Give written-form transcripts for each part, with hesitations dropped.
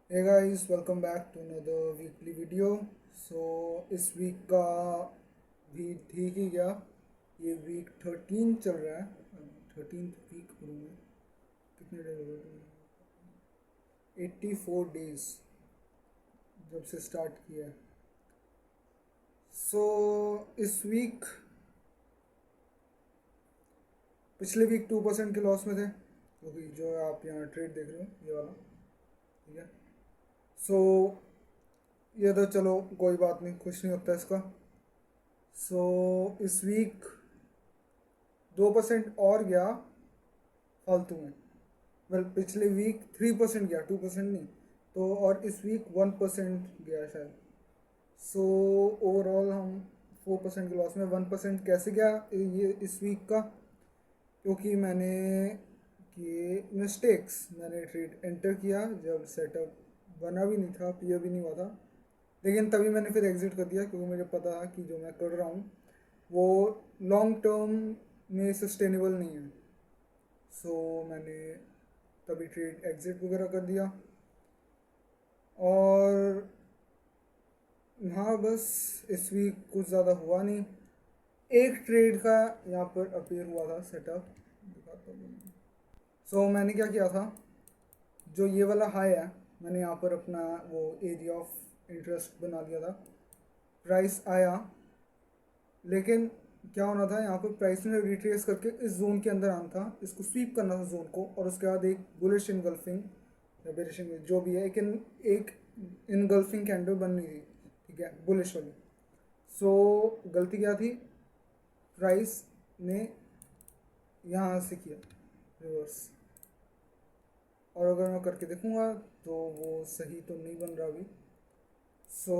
Hey guys, welcome back to another weekly video. So इस week का भी ठीक ही गया। ये वीक 13 चल रहा है। 13th वीक हो रहा है। कितने डे हो गए? 84 डेज जब से स्टार्ट किया है। सो इस वीक पिछले वीक 2% के लॉस में थे, क्योंकि जो आप यहाँ ट्रेड देख रहे हो ये वाला, ठीक है। सो ये तो चलो कोई बात नहीं, कुछ नहीं होता इसका। सो इस वीक 2% और गया फालतू में। वेल, पिछले वीक 3% गया, 2% नहीं। तो और इस वीक 1% गया शायद। सो ओवरऑल हम 4% के लॉस में। 1% कैसे गया ये इस वीक का? क्योंकि मैंने किए मिस्टेक्स। मैंने ट्रेड एंटर किया जब सेटअप बना भी नहीं था, क्लियर भी नहीं हुआ था, लेकिन तभी मैंने फिर एग्जिट कर दिया, क्योंकि मुझे पता था कि जो मैं कर रहा हूँ वो लॉन्ग टर्म में सस्टेनेबल नहीं है। सो मैंने तभी ट्रेड एग्जिट वगैरह कर दिया। और हाँ, बस इस वीक कुछ ज़्यादा हुआ नहीं। एक ट्रेड का यहाँ पर अपीयर हुआ था सेटअप, दिखाता हूँ। सो मैंने क्या किया था, जो ये वाला हाई है, मैंने यहाँ पर अपना वो एरिया ऑफ इंटरेस्ट बना लिया था। प्राइस आया, लेकिन क्या होना था, यहाँ पर प्राइस ने रिट्रेस करके इस जोन के अंदर आना था, इसको स्वीप करना था जोन को, और उसके बाद एक बुलिश इनगल्फिंग या बेरिश जो भी है, एक इनगल्फिंग कैंडल बननी थी, ठीक है, बुलिश वाली। सो गलती क्या थी, प्राइस ने यहाँ से किया रिवर्स। और अगर मैं करके देखूँगा तो वो सही तो नहीं बन रहा अभी। सो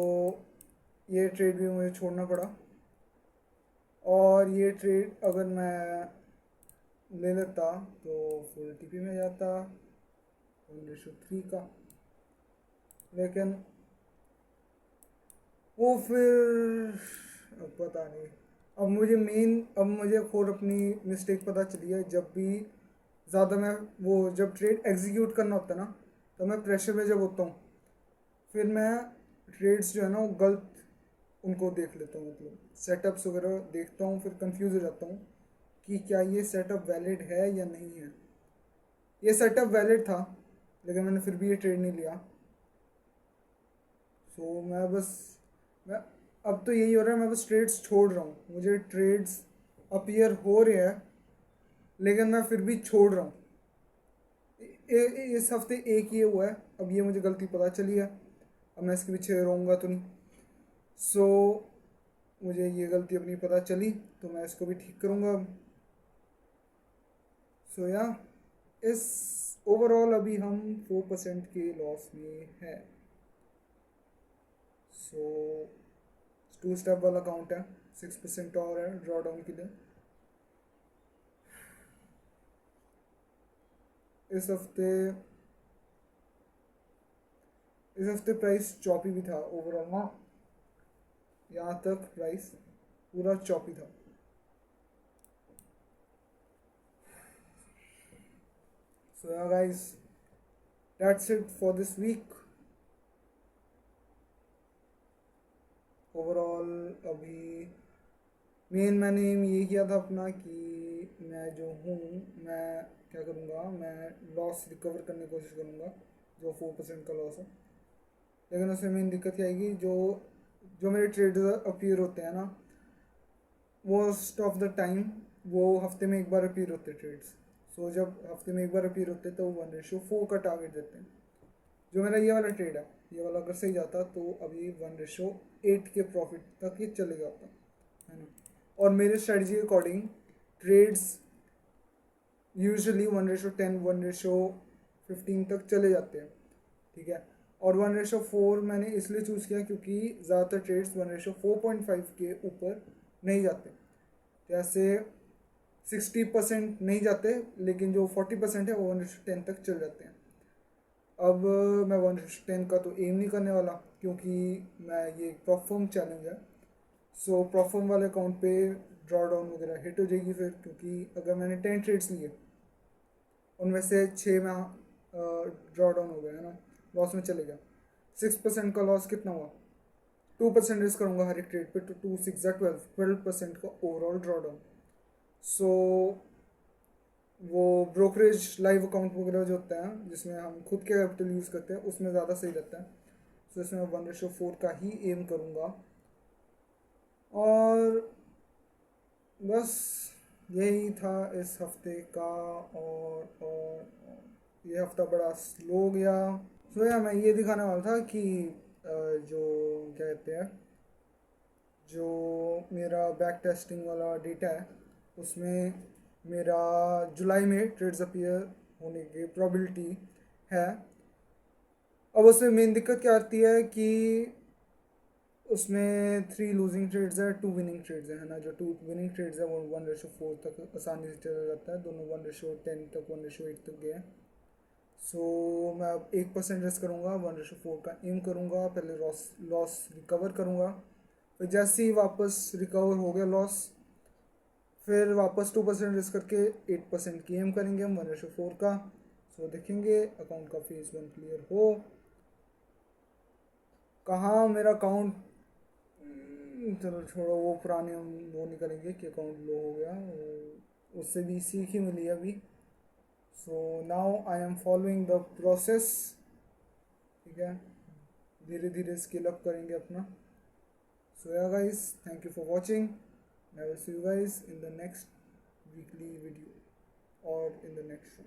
ये ट्रेड भी मुझे छोड़ना पड़ा। और ये ट्रेड अगर मैं ले लेता तो फुल टीपी में जाता 1:3 का, लेकिन वो फिर अब पता नहीं। अब मुझे और अपनी मिस्टेक पता चली है। जब भी ज़्यादा मैं वो जब ट्रेड एग्जीक्यूट करना होता है ना, तो मैं प्रेशर में जब होता हूँ, फिर मैं ट्रेड्स जो है ना वो गलत उनको देख लेता हूँ, मतलब सेटअप्स वगैरह देखता हूँ, फिर कंफ्यूज हो जाता हूँ कि क्या ये सेटअप वैलिड है या नहीं है। ये सेटअप वैलिड था, लेकिन मैंने फिर भी ये ट्रेड नहीं लिया। सो मैं अब तो यही हो रहा है, मैं बस ट्रेड्स छोड़ रहा हूँ। मुझे ट्रेड्स अपीयर हो रहे हैं, लेकिन मैं फिर भी छोड़ रहा हूँ। इस हफ्ते एक ये हुआ है, अब ये मुझे गलती पता चली है, अब मैं इसके पीछे रहूँगा तो नहीं। सो मुझे ये गलती अपनी पता चली, तो मैं इसको भी ठीक करूँगा अब। सो या इस ओवरऑल अभी हम 4% के लॉस में है। सो 2 स्टेप वाला काउंट है, 6% और है ड्रॉ डाउन के लिए। इस हफ्ते इस हफ्ते प्राइस चॉपी भी था ओवरऑल ना, यहाँ तक प्राइस पूरा चॉपी था। So ya guys, that's it for this week. Overall अभी मेन मैंने ये किया था अपना कि मैं जो हूँ, मैं क्या करूँगा, मैं लॉस रिकवर करने की कोशिश करूँगा, जो 4% का लॉस है। लेकिन उसमें मेन दिक्कत क्या आएगी, जो जो मेरे ट्रेडर अपीयर होते हैं ना, मोस्ट ऑफ द टाइम वो हफ्ते में एक बार अपीयर होते हैं ट्रेड्स। सो जब हफ्ते में एक बार अपीयर होते हैं तो 1:4 का टारगेट देते हैं। जो मेरा ये वाला ट्रेड है, ये वाला अगर सही जाता तो अभी 1:8 के प्रॉफिट तक ये चले जाता है ना। और मेरे स्ट्रेटजी के अकॉर्डिंग ट्रेड्स यूजुअली 1:10 1:15 तक चले जाते हैं, ठीक है। और 1:4 मैंने इसलिए चूज़ किया क्योंकि ज़्यादातर ट्रेड्स 1:4.5 के ऊपर नहीं जाते। जैसे 60% नहीं जाते, लेकिन जो 40% है वो 1:10 तक चल जाते हैं। अब मैं 1:10 का तो एम नहीं करने वाला, क्योंकि मैं ये परफॉर्म चैलेंज है। सो परफॉर्म वाले अकाउंट पे ड्रॉ डाउन वगैरह हिट हो जाएगी फिर, क्योंकि अगर मैंने 10 ट्रेड्स लिए, उनमें से 6 में ड्रॉ डाउन हो गया है ना, लॉस में चले गया। 6% का लॉस कितना हुआ, 2% रिस्क करूँगा हर एक ट्रेड पे, तो 2 6 12% का ओवरऑल ड्रॉडाउन। सो वो ब्रोकरेज लाइव अकाउंट वगैरह जो होता है जिसमें हम खुद के कैपिटल यूज़ करते हैं उसमें ज़्यादा सही रहता है। सो इसमें मैं 1:4 का ही एम करूँगा। और बस यही था इस हफ्ते का। और ये हफ्ता बड़ा स्लो गया। सो या मैं ये दिखाने वाला था कि जो क्या कहते हैं, जो मेरा बैक टेस्टिंग वाला डेटा है उसमें मेरा जुलाई में ट्रेड्स अपीयर होने की प्रोबेबिलिटी है। अब उसमें मेन दिक्कत क्या आती है कि उसमें 3 लूजिंग ट्रेड्स है, 2 विनिंग ट्रेड्स है ना। जो 2 विनिंग ट्रेड्स है वो 1:4 तक आसानी से चला जाता है, दोनों 1:10 तक 1:8 तक गए। सो मैं अब 1% रिस्क करूँगा, 1:4 का एम करूँगा, पहले लॉस लॉस रिकवर करूँगा, फिर जैसे ही वापस रिकवर हो गया लॉस, फिर वापस 2% रिस्क करके 8% की एम करेंगे हम 1:4 का। सो देखेंगे अकाउंट का फेज 1 क्लियर हो। कहाँ मेरा अकाउंट, चलो छोड़ो, वो पुराने हम वो नहीं करेंगे कि अकाउंट लो हो गया, उससे भी सीख ही मिली अभी। So now I am following the process. ठीक है, धीरे धीरे स्किल अप करेंगे अपना। सो ya guys, thank you for watching. I will see you guys in the next weekly video और इन द नेक्स्ट शो।